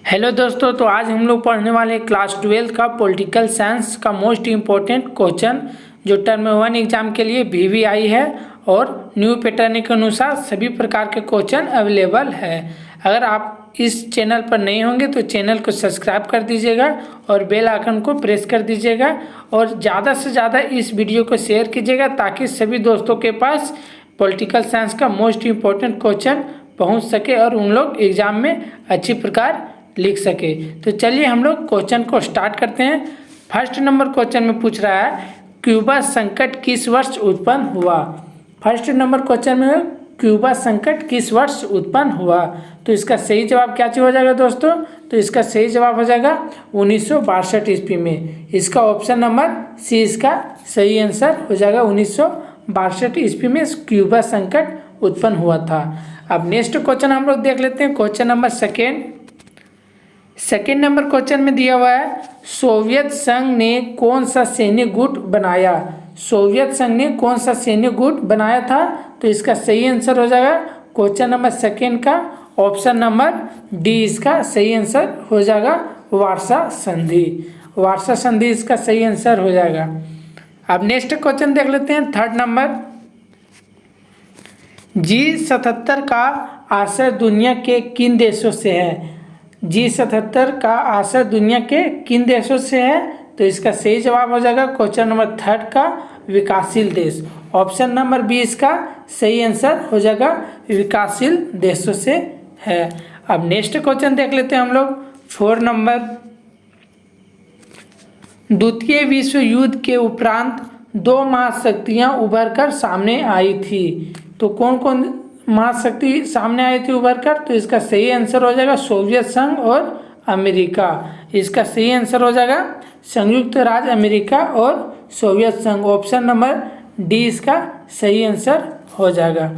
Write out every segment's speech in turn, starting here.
Hello दोस्तों, तो आज हम लोग पढ़ने वाले क्लास 12 का पॉलिटिकल साइंस का मोस्ट इम्पोर्टेंट क्वेश्चन जो टर्म 1 एग्जाम के लिए VVI है और न्यू पैटर्न के अनुसार सभी प्रकार के क्वेश्चन अवेलेबल है। अगर आप इस चैनल पर नहीं होंगे तो चैनल को सब्सक्राइब कर दीजिएगा और बेल आइकन को प्रेस कर दीजिएगा और ज़्यादा से ज़्यादा इस वीडियो को शेयर कीजिएगा ताकि सभी दोस्तों के पास पॉलिटिकल साइंस का मोस्ट इम्पोर्टेंट क्वेश्चन पहुँच सके और उन लोग एग्ज़ाम में अच्छी प्रकार लिख सके। तो चलिए हम लोग क्वेश्चन को स्टार्ट करते हैं। फर्स्ट नंबर क्वेश्चन में पूछ रहा है क्यूबा संकट किस वर्ष उत्पन्न हुआ। फर्स्ट नंबर क्वेश्चन में क्यूबा संकट किस वर्ष उत्पन्न हुआ, तो इसका सही जवाब क्या हो जाएगा दोस्तों? तो इसका सही जवाब हो जाएगा 1962 ईस्वी में। इसका ऑप्शन नंबर सी इसका सही आंसर हो जाएगा। 1962 ईस्वी में क्यूबा संकट उत्पन्न हुआ था। अब नेक्स्ट क्वेश्चन हम लोग देख लेते हैं। Question number second number question में दिया हुआ है सोवियत संघ ने कौन सा सैन्य गुट बनाया। सोवियत संघ ने कौन सा सैन्य गुट बनाया था, तो इसका सही आंसर हो जाएगा क्वेश्चन नंबर सेकेंड का ऑप्शन नंबर डी इसका सही आंसर हो जाएगा वार्सा संधि। वार्सा संधि इसका सही आंसर हो जाएगा। अब नेक्स्ट क्वेश्चन देख लेते हैं। थर्ड नंबर G77 का आशय दुनिया के किन देशों से है। G77 का आशय दुनिया के किन देशों से है, तो इसका सही जवाब हो जाएगा क्वेश्चन नंबर थर्ड का विकासशील देश। ऑप्शन नंबर बी इसका सही आंसर हो जाएगा विकासशील देशों से है। अब नेक्स्ट क्वेश्चन देख लेते हैं हम लोग। 4 नंबर द्वितीय विश्व युद्ध के उपरांत 2 महाशक्तियां उभर कर सामने आई थी, तो कौन कौन महाशक्ति सामने आई थी उभर कर, तो इसका सही आंसर हो जाएगा सोवियत संघ और अमेरिका। इसका सही आंसर हो जाएगा संयुक्त राज्य अमेरिका और सोवियत संघ। ऑप्शन नंबर डी इसका सही आंसर हो जाएगा।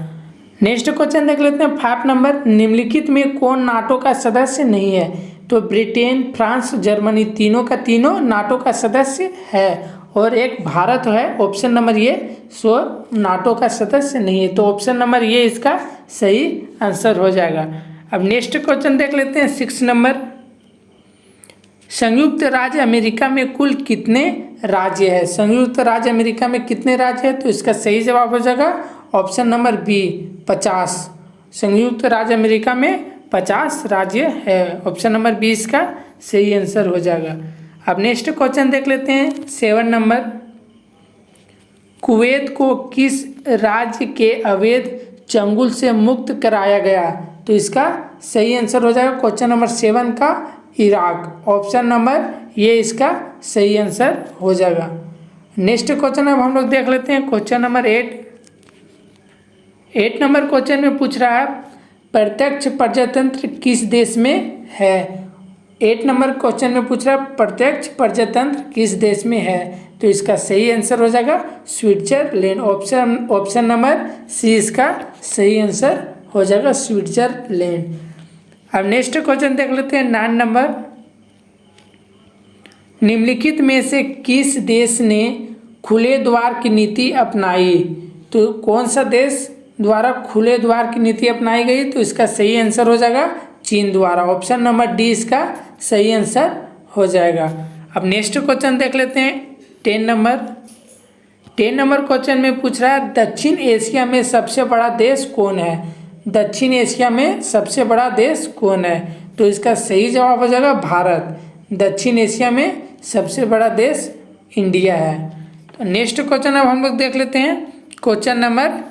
नेक्स्ट क्वेश्चन देख लेते हैं। 5 नंबर निम्नलिखित में कौन नाटो का सदस्य नहीं है, तो ब्रिटेन, फ्रांस, जर्मनी तीनों का तीनों नाटो का सदस्य है और एक भारत है। ऑप्शन नंबर ये सो नाटो का सदस्य नहीं है, तो ऑप्शन नंबर ये इसका सही आंसर हो जाएगा। अब नेक्स्ट क्वेश्चन देख लेते हैं। 6 नंबर संयुक्त राज्य अमेरिका में कुल कितने राज्य है। संयुक्त राज्य अमेरिका में कितने राज्य है, तो इसका सही जवाब हो जाएगा ऑप्शन नंबर बी 50। संयुक्त राज्य अमेरिका में 50 राज्य है। ऑप्शन नंबर बी इसका सही आंसर हो जाएगा। अब नेक्स्ट क्वेश्चन देख लेते हैं। 7 नंबर कुवैत को किस राज्य के अवैध चंगुल से मुक्त कराया गया, तो इसका सही आंसर हो जाएगा क्वेश्चन नंबर 7 का इराक। ऑप्शन नंबर ये इसका सही आंसर हो जाएगा। नेक्स्ट क्वेश्चन अब हम लोग देख लेते हैं। क्वेश्चन नंबर 8 नंबर क्वेश्चन में पूछ रहा है प्रत्यक्ष प्रजातंत्र किस देश में है। 8 नंबर क्वेश्चन में पूछ रहा है प्रत्यक्ष प्रजातंत्र किस देश में है, तो इसका सही आंसर हो जाएगा स्विट्जरलैंड। ऑप्शन नंबर सी इसका सही आंसर हो जाएगा स्विट्जरलैंड। अब नेक्स्ट क्वेश्चन देख लेते हैं। 9 नंबर निम्नलिखित में से किस देश ने खुले द्वार की नीति अपनाई, तो कौन सा देश द्वारा खुले द्वार की नीति अपनाई गई, तो इसका सही आंसर हो जाएगा चीन द्वारा। ऑप्शन नंबर डी इसका सही आंसर हो जाएगा। अब नेक्स्ट क्वेश्चन देख लेते हैं। 10 नंबर क्वेश्चन में पूछ रहा है दक्षिण एशिया में सबसे बड़ा देश कौन है। दक्षिण एशिया में सबसे बड़ा देश कौन है, तो इसका सही जवाब हो जाएगा भारत। दक्षिण एशिया में सबसे बड़ा देश इंडिया है। तो नेक्स्ट क्वेश्चन अब हम लोग देख लेते हैं। क्वेश्चन नंबर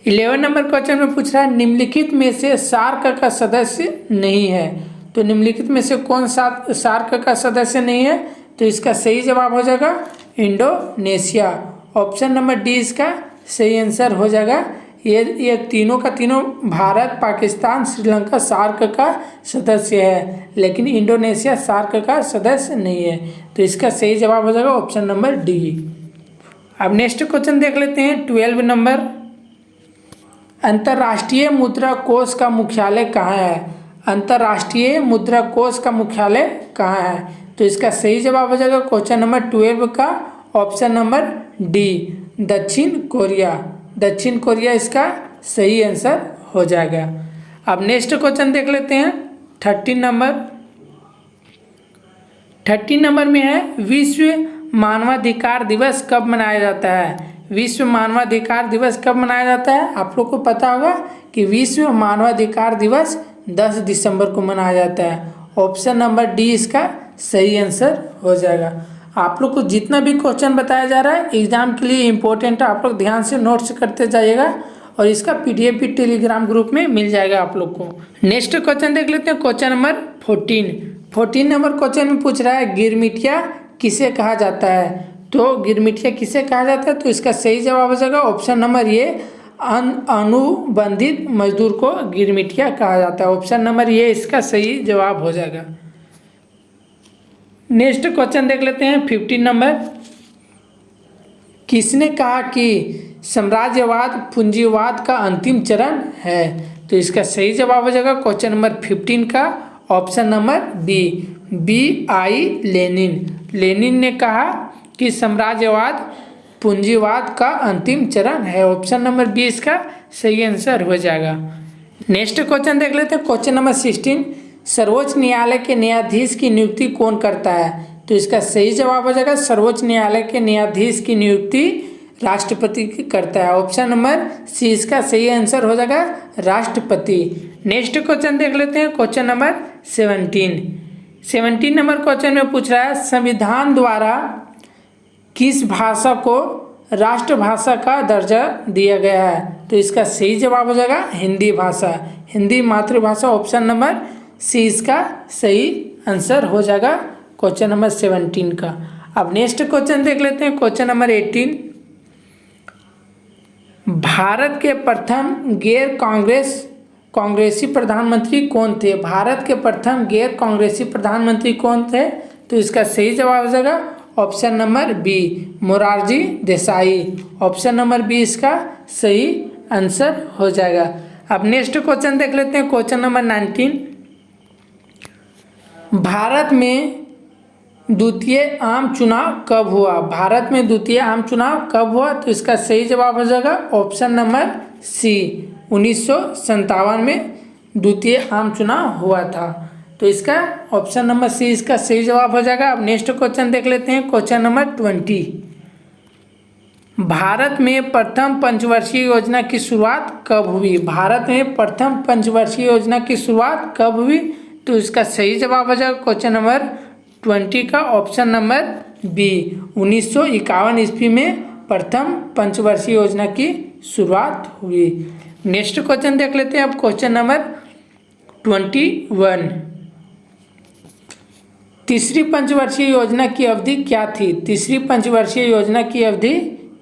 11 नंबर क्वेश्चन में पूछ रहा है निम्नलिखित में से सार्क का सदस्य नहीं है, तो निम्नलिखित में से कौन सा सार्क का सदस्य नहीं है, तो इसका सही जवाब हो जाएगा इंडोनेशिया। ऑप्शन नंबर डी इसका सही आंसर हो जाएगा। ये तीनों का तीनों भारत, पाकिस्तान, श्रीलंका सार्क का सदस्य है, लेकिन इंडोनेशिया सार्क का सदस्य नहीं है, तो इसका सही जवाब हो जाएगा ऑप्शन नंबर डी। अब नेक्स्ट क्वेश्चन देख लेते हैं। 12 नंबर अंतर्राष्ट्रीय मुद्रा कोष का मुख्यालय कहाँ है। अंतर्राष्ट्रीय मुद्रा कोष का मुख्यालय कहाँ है, तो इसका सही जवाब हो जाएगा क्वेश्चन नंबर 12 का ऑप्शन नंबर डी दक्षिण कोरिया। दक्षिण कोरिया इसका सही आंसर हो जाएगा। अब नेक्स्ट क्वेश्चन देख लेते हैं 13 नंबर में है विश्व मानवाधिकार दिवस कब मनाया जाता है। विश्व मानवाधिकार दिवस कब मनाया जाता है, आप लोग को पता होगा कि विश्व मानवाधिकार दिवस 10 दिसंबर को मनाया जाता है। ऑप्शन नंबर डी इसका सही आंसर हो जाएगा। आप लोग को जितना भी क्वेश्चन बताया जा रहा है एग्जाम के लिए इम्पोर्टेंट है, आप लोग ध्यान से नोट्स करते जाइएगा और इसका पीडीएफ भी टेलीग्राम ग्रुप में मिल जाएगा आप लोग को। नेक्स्ट क्वेश्चन देख लेते हैं, क्वेश्चन नंबर 14 नंबर क्वेश्चन में पूछ रहा है गिरमिटिया किसे कहा जाता है। तो गिरमिटिया किसे कहा जाता है, तो इसका सही जवाब हो जाएगा ऑप्शन नंबर ए, अनुबंधित मजदूर को गिरमिटिया कहा जाता है। ऑप्शन नंबर ए इसका सही जवाब हो जाएगा। नेक्स्ट क्वेश्चन देख लेते हैं 15 नंबर, किसने कहा कि साम्राज्यवाद पूंजीवाद का अंतिम चरण है। तो इसका सही जवाब हो जाएगा क्वेश्चन नंबर 15 का option number B I Lenin ने कहा कि साम्राज्यवाद पूंजीवाद का अंतिम चरण है। ऑप्शन नंबर बी इसका सही आंसर हो जाएगा। नेक्स्ट क्वेश्चन देख लेते हैं, क्वेश्चन नंबर 16, सर्वोच्च न्यायालय के न्यायाधीश की नियुक्ति कौन करता है। तो इसका सही जवाब हो जाएगा सर्वोच्च न्यायालय के न्यायाधीश की नियुक्ति राष्ट्रपति करता है। ऑप्शन नंबर सी इसका सही आंसर हो जाएगा राष्ट्रपति। नेक्स्ट क्वेश्चन देख लेते हैं, क्वेश्चन नंबर 17 नंबर क्वेश्चन में पूछ रहा है संविधान द्वारा किस भाषा को राष्ट्रभाषा का दर्जा दिया गया है। तो इसका सही जवाब हो जाएगा हिंदी भाषा, हिंदी मातृभाषा। ऑप्शन नंबर सी इसका सही आंसर हो जाएगा क्वेश्चन नंबर 17 का। अब नेक्स्ट क्वेश्चन देख लेते हैं, क्वेश्चन नंबर 18, भारत के प्रथम गैर कांग्रेसी प्रधानमंत्री कौन थे। भारत के प्रथम गैर कांग्रेसी प्रधानमंत्री कौन थे। तो इसका सही जवाब हो जाएगा option number B, Morarji Desai. Option number B इसका सही आंसर हो जाएगा। अब नेक्स्ट क्वेश्चन देख लेते हैं, क्वेश्चन नंबर 19, भारत में द्वितीय आम चुनाव कब हुआ। भारत में द्वितीय आम चुनाव कब हुआ। तो इसका सही जवाब हो जाएगा ऑप्शन नंबर सी, 1957 में द्वितीय आम चुनाव हुआ था। तो इसका ऑप्शन नंबर सी इसका सही जवाब हो जाएगा। अब नेक्स्ट क्वेश्चन देख लेते हैं, क्वेश्चन नंबर 20, भारत में प्रथम पंचवर्षीय योजना की शुरुआत कब हुई। भारत में प्रथम पंचवर्षीय योजना की शुरुआत कब हुई। तो इसका सही जवाब हो जाएगा क्वेश्चन नंबर 20 का ऑप्शन नंबर बी, 1951 ईस्वी में प्रथम पंचवर्षीय योजना की शुरुआत हुई। नेक्स्ट क्वेश्चन देख लेते हैं अब क्वेश्चन नंबर 21, तीसरी पंचवर्षीय योजना की अवधि क्या थी। तीसरी पंचवर्षीय योजना की अवधि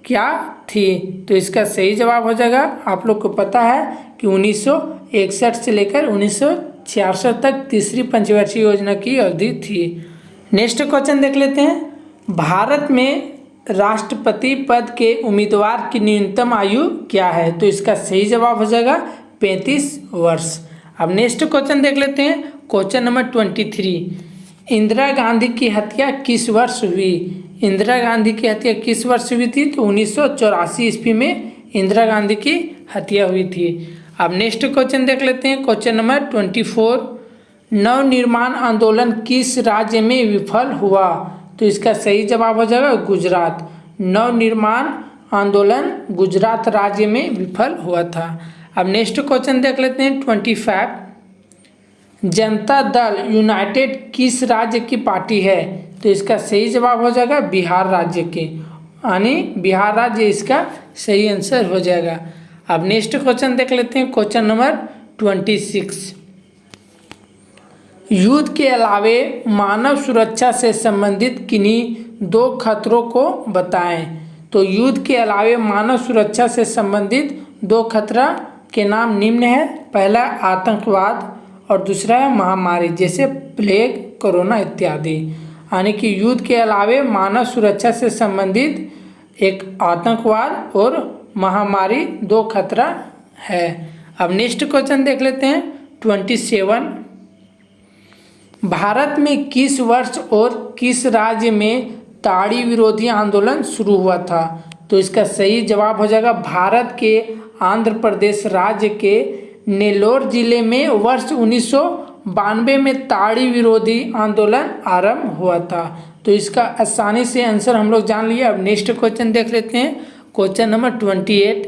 क्या थी। तो इसका सही जवाब हो जाएगा, आप लोग को पता है कि 1961 से लेकर 1966 तक तीसरी पंचवर्षीय योजना की अवधि थी। नेक्स्ट क्वेश्चन देख लेते हैं, भारत में राष्ट्रपति पद के उम्मीदवार की न्यूनतम आयु क्या है। तो इसका सही जवाब हो जाएगा 35 वर्ष। अब नेक्स्ट क्वेश्चन देख लेते हैं, क्वेश्चन नंबर 23, इंदिरा गांधी की हत्या किस वर्ष हुई। इंदिरा गांधी की हत्या किस वर्ष हुई थी। तो 1984 ईस्वी में इंदिरा गांधी की हत्या हुई थी। अब नेक्स्ट क्वेश्चन देख लेते हैं, क्वेश्चन नंबर 24, नवनिर्माण आंदोलन किस राज्य में विफल हुआ। तो इसका सही जवाब हो जाएगा गुजरात। नवनिर्माण आंदोलन गुजरात राज्य में विफल हुआ था। अब नेक्स्ट क्वेश्चन देख लेते हैं 25, जनता दल यूनाइटेड किस राज्य की पार्टी है। तो इसका सही जवाब हो जाएगा बिहार राज्य के, यानी बिहार राज्य इसका सही आंसर हो जाएगा। अब नेक्स्ट क्वेश्चन देख लेते हैं, क्वेश्चन नंबर 26, युद्ध के अलावे मानव सुरक्षा से संबंधित किन्हीं 2 खतरों को बताएं। तो युद्ध के अलावे मानव सुरक्षा से संबंधित 2 खतरा के नाम निम्न है। पहला आतंकवाद और दूसरा है महामारी, जैसे प्लेग, कोरोना इत्यादि। यानी कि युद्ध के अलावे मानव सुरक्षा से संबंधित एक आतंकवाद और महामारी 2 खतरा है। अब नेक्स्ट क्वेश्चन देख लेते हैं 27, भारत में किस वर्ष और किस राज्य में ताड़ी विरोधी आंदोलन शुरू हुआ था। तो इसका सही जवाब हो जाएगा भारत के आंध्र प्रदेश राज्य के नेल्लोर जिले में वर्ष 1992 में ताड़ी विरोधी आंदोलन आरंभ हुआ था। तो इसका आसानी से आंसर हम लोग जान लिए। अब नेक्स्ट क्वेश्चन देख लेते हैं, क्वेश्चन नंबर 28।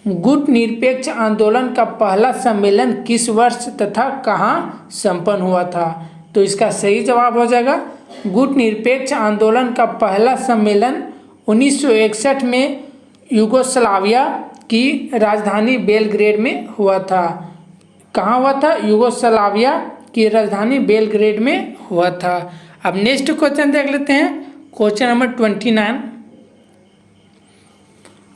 गुट निरपेक्ष आंदोलन का पहला सम्मेलन किस वर्ष तथा कहाँ संपन्न हुआ था? तो इसका सही जवाब हो जाएगा गुट निरपेक्ष आंदोलन का पहला सम्मेलन 1961 में यूगोस्लाविया की राजधानी बेलग्रेड में हुआ था। कहाँ हुआ था? यूगोस्लाविया की राजधानी बेलग्रेड में हुआ था। अब नेक्स्ट क्वेश्चन देख लेते हैं, क्वेश्चन नंबर 29।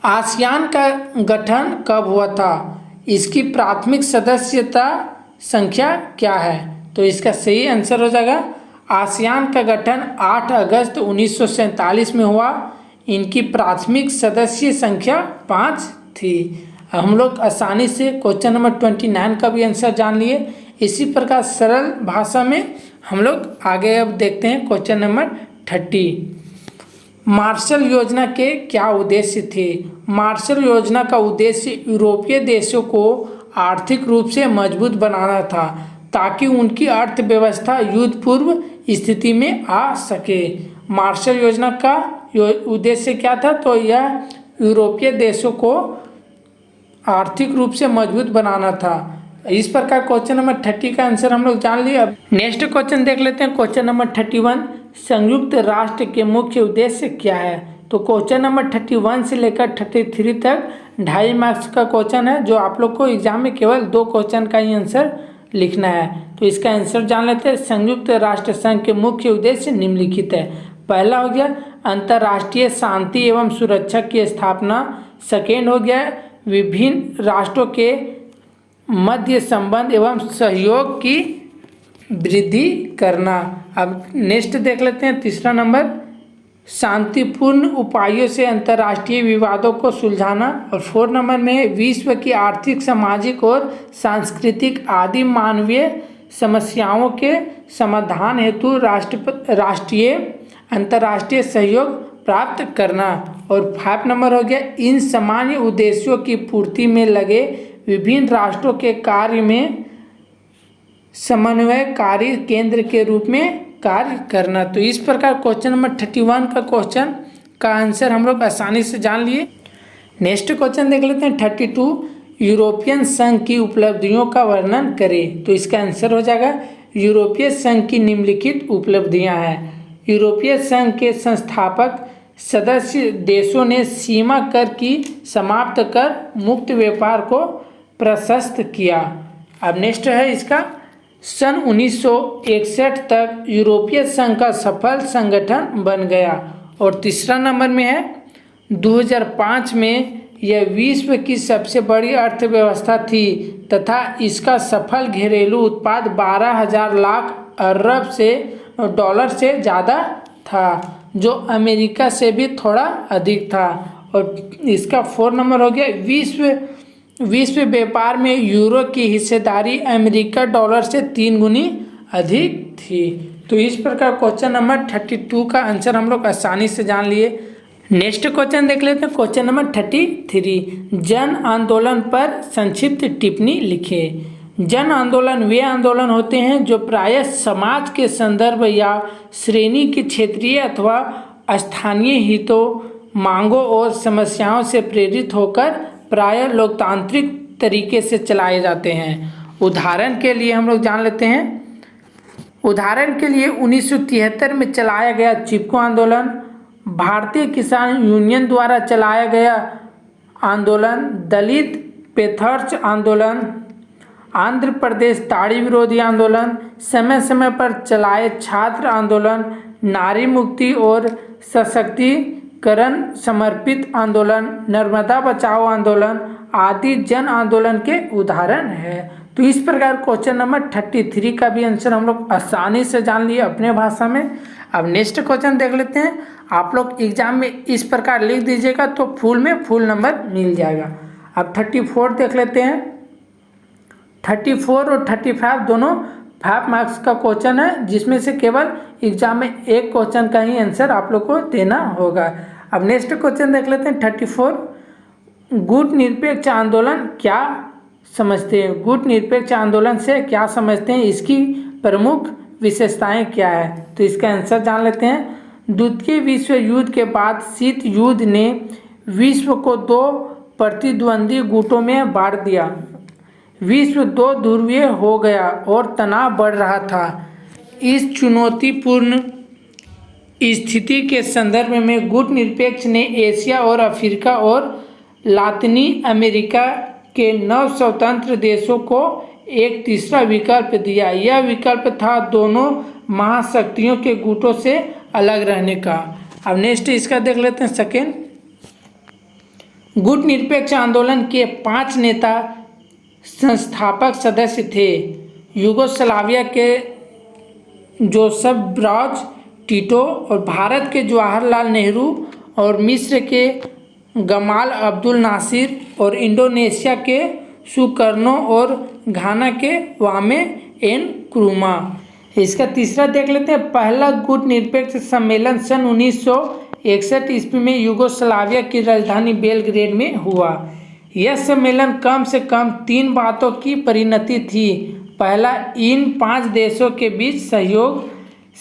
आसियान का गठन कब हुआ था? इसकी प्राथमिक सदस्यता संख्या क्या है? तो इसका सही आंसर हो जाएगा आसियान का गठन 8 अगस्त 1947 में हुआ। इनकी प्राथमिक सदस्य संख्या 5 थी। हम लोग आसानी से क्वेश्चन नंबर 29 का भी आंसर जान लिए। इसी प्रकार सरल भाषा में हम लोग आगे अब देखते हैं क्वेश्चन नंबर 30। मार्शल योजना के क्या उद्देश्य थे? मार्शल योजना का उद्देश्य यूरोपीय देशों को आर्थिक रूप से मजबूत बनाना था ताकि उनकी अर्थव्यवस्था युद्ध पूर्व स्थिति में आ सके। मार्शल योजना का उद्देश्य क्या था? तो यह यूरोपीय देशों को आर्थिक रूप से मजबूत बनाना था। इस प्रकार क्वेश्चन नंबर 30 का आंसर हम लोग जान लिए। अब नेक्स्ट क्वेश्चन देख लेते हैं, क्वेश्चन नंबर 31। संयुक्त राष्ट्र के मुख्य उद्देश्य क्या है? तो क्वेश्चन नंबर 31 से लेकर 33 तक 2.5 मार्क्स का क्वेश्चन है, जो आप लोग को एग्जाम में केवल 2 क्वेश्चन का ही आंसर लिखना है। तो इसका आंसर जान लेते हैं। संयुक्त राष्ट्र संघ के मुख्य उद्देश्य निम्नलिखित है। पहला हो गया अंतर्राष्ट्रीय शांति एवं सुरक्षा की स्थापना। सेकेंड हो गया विभिन्न राष्ट्रों के मध्य संबंध एवं सहयोग की वृद्धि करना। अब नेक्स्ट देख लेते हैं, तीसरा नंबर शांतिपूर्ण उपायों से अंतर्राष्ट्रीय विवादों को सुलझाना। और 4 नंबर में विश्व की आर्थिक, सामाजिक और सांस्कृतिक आदि मानवीय समस्याओं के समाधान हेतु राष्ट्रीय अंतर्राष्ट्रीय सहयोग प्राप्त करना। और 5 नंबर हो गया इन सामान्य उद्देश्यों की पूर्ति में लगे विभिन्न राष्ट्रों के कार्य में समन्वयकारी केंद्र के रूप में कार्य करना। तो इस प्रकार क्वेश्चन नंबर 31 का क्वेश्चन का आंसर हम लोग आसानी से जान लिए। नेक्स्ट क्वेश्चन देख लेते हैं 32। यूरोपियन संघ की उपलब्धियों का वर्णन करें। तो इसका आंसर हो जाएगा यूरोपीय संघ की निम्नलिखित उपलब्धियां हैं। यूरोपीय संघ के संस्थापक सदस्य देशों ने सीमा कर की समाप्त कर मुक्त व्यापार को प्रशस्त किया। अब नेक्स्ट है इसका सन 1961 तक यूरोपीय संघ का सफल संगठन बन गया। और तीसरा नंबर में है 2005 में यह विश्व की सबसे बड़ी अर्थव्यवस्था थी तथा इसका सफल घरेलू उत्पाद 12,000 लाख अरब से डॉलर से ज़्यादा था, जो अमेरिका से भी थोड़ा अधिक था। और इसका 4 नंबर हो गया विश्व व्यापार में यूरो की हिस्सेदारी अमेरिका डॉलर से 3 गुनी अधिक थी। तो इस प्रकार क्वेश्चन नंबर 32 का आंसर हम लोग आसानी से जान लिए। नेक्स्ट क्वेश्चन देख लेते हैं, क्वेश्चन नंबर 33। जन आंदोलन पर संक्षिप्त टिप्पणी लिखे। जन आंदोलन वे आंदोलन होते हैं जो प्रायः समाज के संदर्भ या श्रेणी की क्षेत्रीय अथवा स्थानीय हितों, मांगों और समस्याओं से प्रेरित होकर प्रायः लोकतांत्रिक तरीके से चलाए जाते हैं। उदाहरण के लिए हम लोग जान लेते हैं, उदाहरण के लिए 1973 में चलाया गया चिपको आंदोलन, भारतीय किसान यूनियन द्वारा चलाया गया आंदोलन, दलित पैंथर्स आंदोलन, आंध्र प्रदेश ताड़ी विरोधी आंदोलन, समय समय पर चलाए छात्र आंदोलन, नारी मुक्ति और सशक्तिकरण समर्पित आंदोलन, नर्मदा बचाओ आंदोलन आदि जन आंदोलन के उदाहरण है। तो इस प्रकार क्वेश्चन नंबर 33 का भी आंसर हम लोग आसानी से जान लिए अपने भाषा में। अब नेक्स्ट क्वेश्चन देख लेते हैं। आप लोग एग्जाम में इस प्रकार लिख दीजिएगा तो फुल में फुल नंबर मिल जाएगा। अब 34 देख लेते हैं। 34 और 35 दोनों 5 मार्क्स का क्वेश्चन है, जिसमें से केवल एग्जाम में एक क्वेश्चन का ही आंसर आप लोग को देना होगा। अब नेक्स्ट क्वेश्चन देख लेते हैं 34। गुट निरपेक्ष आंदोलन क्या समझते हैं, गुट निरपेक्ष आंदोलन से क्या समझते हैं, इसकी प्रमुख विशेषताएं क्या है। तो इसका आंसर जान लेते हैं। द्वितीय विश्व युद्ध के बाद शीत युद्ध ने विश्व को दो प्रतिद्वंदी गुटों में बांट दिया। विश्व दो ध्रुवीय हो गया और तनाव बढ़ रहा था। इस चुनौतीपूर्ण स्थिति के संदर्भ में गुट निरपेक्ष ने एशिया और अफ्रीका और लातिनी अमेरिका के नव स्वतंत्र देशों को एक तीसरा विकल्प दिया। यह विकल्प था दोनों महाशक्तियों के गुटों से अलग रहने का। अब नेक्स्ट इसका देख लेते हैं सेकेंड। गुट निरपेक्ष आंदोलन के 5 नेता संस्थापक सदस्य थे। यूगोस्लाविया के जोसेफ ब्रॉज टिटो और भारत के जवाहरलाल नेहरू और मिस्र के गमाल अब्दुल नासिर और इंडोनेशिया के सुकर्नो और घाना के वामे एन क्रुमा। इसका तीसरा देख लेते हैं। पहला गुट निरपेक्ष सम्मेलन सन 1961 ईस्वी में यूगोस्लाविया की राजधानी बेलग्रेड में हुआ। यह सम्मेलन कम से कम 3 बातों की परिणति थी। पहला, इन 5 देशों के बीच सहयोग,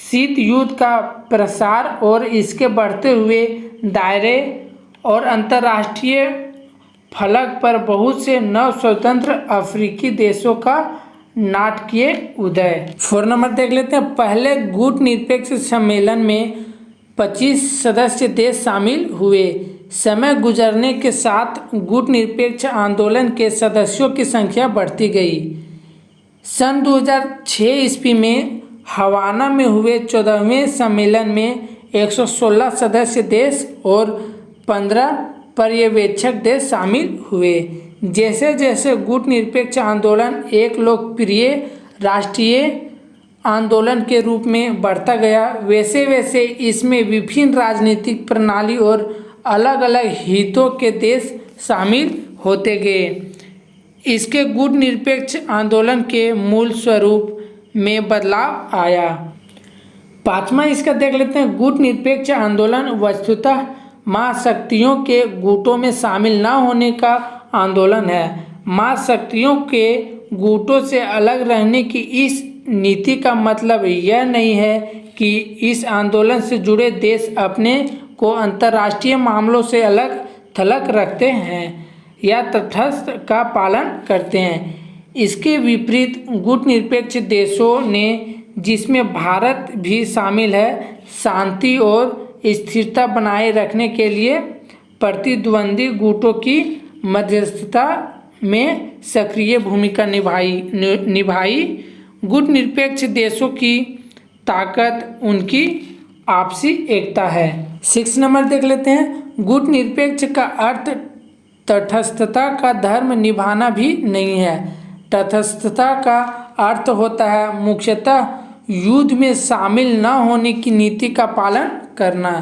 शीत युद्ध का प्रसार और इसके बढ़ते हुए दायरे और अंतर्राष्ट्रीय फलक पर बहुत से नव स्वतंत्र अफ्रीकी देशों का नाटकीय उदय। 4 नंबर देख लेते हैं। पहले गुट निरपेक्ष सम्मेलन में 25 सदस्य देश शामिल हुए। समय गुजरने के साथ गुट निरपेक्ष आंदोलन के सदस्यों की संख्या बढ़ती गई। सन 2006 ईस्वी में हवाना में हुए 14वें सम्मेलन में 116 सदस्य देश और 15 पर्यवेक्षक देश शामिल हुए। जैसे जैसे गुट निरपेक्ष आंदोलन एक लोकप्रिय राष्ट्रीय आंदोलन के रूप में बढ़ता गया, वैसे वैसे इसमें विभिन्न राजनीतिक प्रणाली और अलग अलग हितों के देश शामिल होते गए। इसके गुट निरपेक्ष आंदोलन के मूल स्वरूप में बदलाव आया। 5वां इसका देख लेते हैं। गुट निरपेक्ष आंदोलन वस्तुतः महाशक्तियों के गुटों में शामिल न होने का आंदोलन है। महाशक्तियों के गुटों से अलग रहने की इस नीति का मतलब यह नहीं है कि इस आंदोलन से जुड़े देश अपने को अंतर्राष्ट्रीय मामलों से अलग थलग रखते हैं या तटस्थ का पालन करते हैं। इसके विपरीत गुट निरपेक्ष देशों ने, जिसमें भारत भी शामिल है, शांति और स्थिरता बनाए रखने के लिए प्रतिद्वंदी गुटों की मध्यस्थता में सक्रिय भूमिका निभाई। गुट निरपेक्ष देशों की ताकत उनकी आपसी एकता है। 6 नंबर देख लेते हैं। गुट निरपेक्ष का अर्थ तटस्थता का धर्म निभाना भी नहीं है। तटस्थता का अर्थ होता है मुख्यतः युद्ध में शामिल न होने की नीति का पालन करना।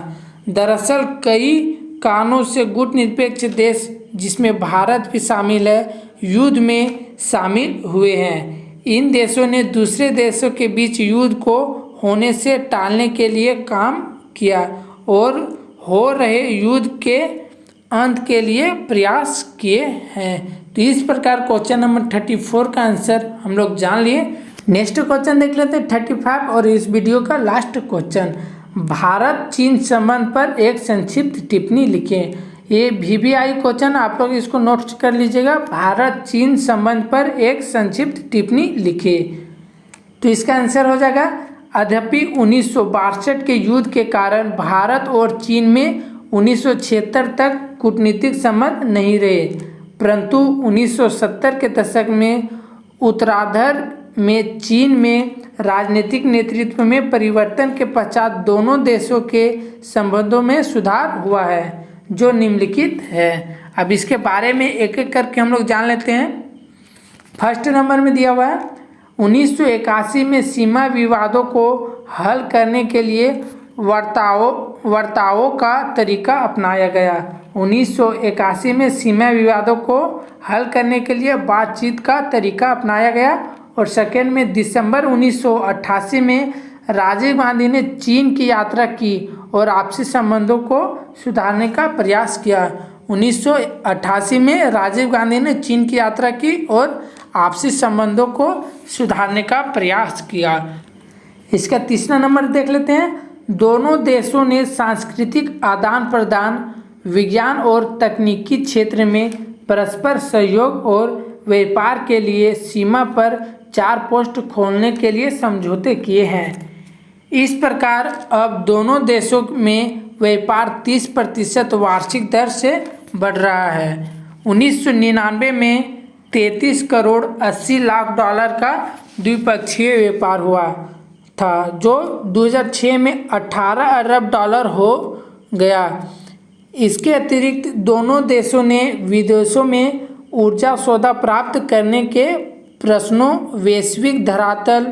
दरअसल कई कारणों से गुट निरपेक्ष देश, जिसमें भारत भी शामिल है, युद्ध में शामिल हुए हैं। इन देशों ने दूसरे देशों के बीच युद्ध को होने से टालने के लिए काम किया और हो रहे युद्ध के अंत के लिए प्रयास किए हैं। तो इस प्रकार क्वेश्चन नंबर 34 का आंसर हम लोग जान लिए। नेक्स्ट क्वेश्चन देख लेते हैं 35 और इस वीडियो का लास्ट क्वेश्चन। भारत चीन संबंध पर एक संक्षिप्त टिप्पणी लिखें। ये VBI क्वेश्चन, आप लोग इसको नोट कर लीजिएगा। भारत चीन संबंध पर एक संक्षिप्त टिप्पणी लिखें। तो इसका आंसर हो जाएगा, यद्यपि 1962 के युद्ध के कारण भारत और चीन में 1976 तक कूटनीतिक संबंध नहीं रहे, परंतु 1970 के दशक में उत्तरार्ध में चीन में राजनीतिक नेतृत्व में परिवर्तन के पश्चात दोनों देशों के संबंधों में सुधार हुआ है, जो निम्नलिखित है। अब इसके बारे में एक एक करके हम लोग जान लेते हैं। फर्स्ट नंबर में दिया हुआ है 1981 में सीमा विवादों को हल करने के लिए वार्ताओं का तरीका अपनाया गया। 1981 में सीमा विवादों को हल करने के लिए बातचीत का तरीका अपनाया गया। और सेकेंड में दिसंबर 1988 में राजीव गांधी ने चीन की यात्रा की और आपसी संबंधों को सुधारने का प्रयास किया। 1988 में राजीव गांधी ने चीन की यात्रा की और आपसी संबंधों को सुधारने का प्रयास किया। इसका तीसरा नंबर देख लेते हैं। दोनों देशों ने सांस्कृतिक आदान प्रदान, विज्ञान और तकनीकी क्षेत्र में परस्पर सहयोग और व्यापार के लिए सीमा पर 4 पोस्ट खोलने के लिए समझौते किए हैं। इस प्रकार अब दोनों देशों में व्यापार 30% वार्षिक दर से बढ़ रहा है। 1999 में 33 करोड़ 80 लाख डॉलर का द्विपक्षीय व्यापार हुआ था, जो 2006 में 18 अरब डॉलर हो गया। इसके अतिरिक्त दोनों देशों ने विदेशों में ऊर्जा सौदा प्राप्त करने के प्रश्नों, वैश्विक धरातल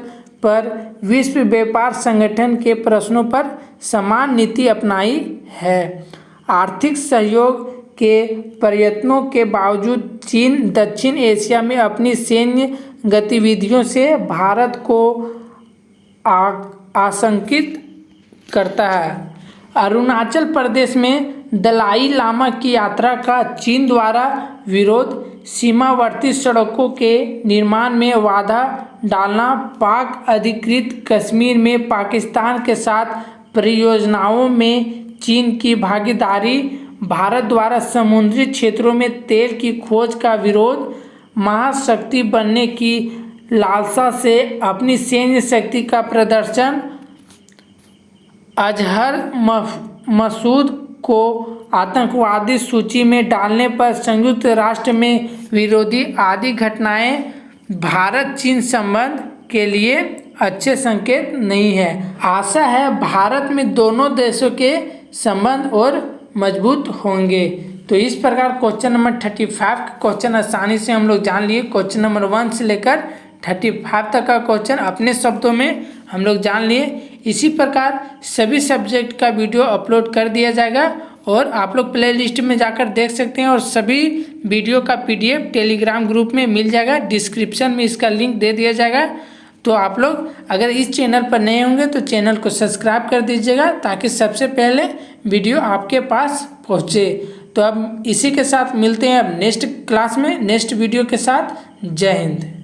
पर विश्व व्यापार संगठन के प्रश्नों पर समान नीति अपनाई है। आर्थिक सहयोग के प्रयत्नों के बावजूद चीन दक्षिण एशिया में अपनी सैन्य गतिविधियों से भारत को आशंकित करता है। अरुणाचल प्रदेश में दलाई लामा की यात्रा का चीन द्वारा विरोध, सीमावर्ती सड़कों के निर्माण में बाधा डालना, पाक अधिकृत कश्मीर में पाकिस्तान के साथ परियोजनाओं में चीन की भागीदारी, भारत द्वारा समुद्री क्षेत्रों में तेल की खोज का विरोध, महाशक्ति बनने की लालसा से अपनी सैन्य शक्ति का प्रदर्शन, अजहर मसूद को आतंकवादी सूची में डालने पर संयुक्त राष्ट्र में विरोधी आदि घटनाएं भारत चीन संबंध के लिए अच्छे संकेत नहीं है। आशा है भारत में दोनों देशों के संबंध और मजबूत होंगे। तो इस प्रकार क्वेश्चन नंबर 35 का क्वेश्चन आसानी से हम लोग जान लिए। क्वेश्चन नंबर 1 से लेकर 35 तक का क्वेश्चन अपने शब्दों में हम लोग जान लिए। इसी प्रकार सभी सब्जेक्ट का वीडियो अपलोड कर दिया जाएगा और आप लोग प्ले लिस्ट में जाकर देख सकते हैं और सभी वीडियो का PDF टेलीग्राम ग्रुप में मिल जाएगा। डिस्क्रिप्शन में इसका लिंक दे दिया जाएगा। तो आप लोग अगर इस चैनल पर नए होंगे तो चैनल को सब्सक्राइब कर दीजिएगा ताकि सबसे पहले वीडियो आपके पास पहुँचे। तो अब इसी के साथ मिलते हैं अब नेक्स्ट क्लास में नेक्स्ट वीडियो के साथ। जय हिंद।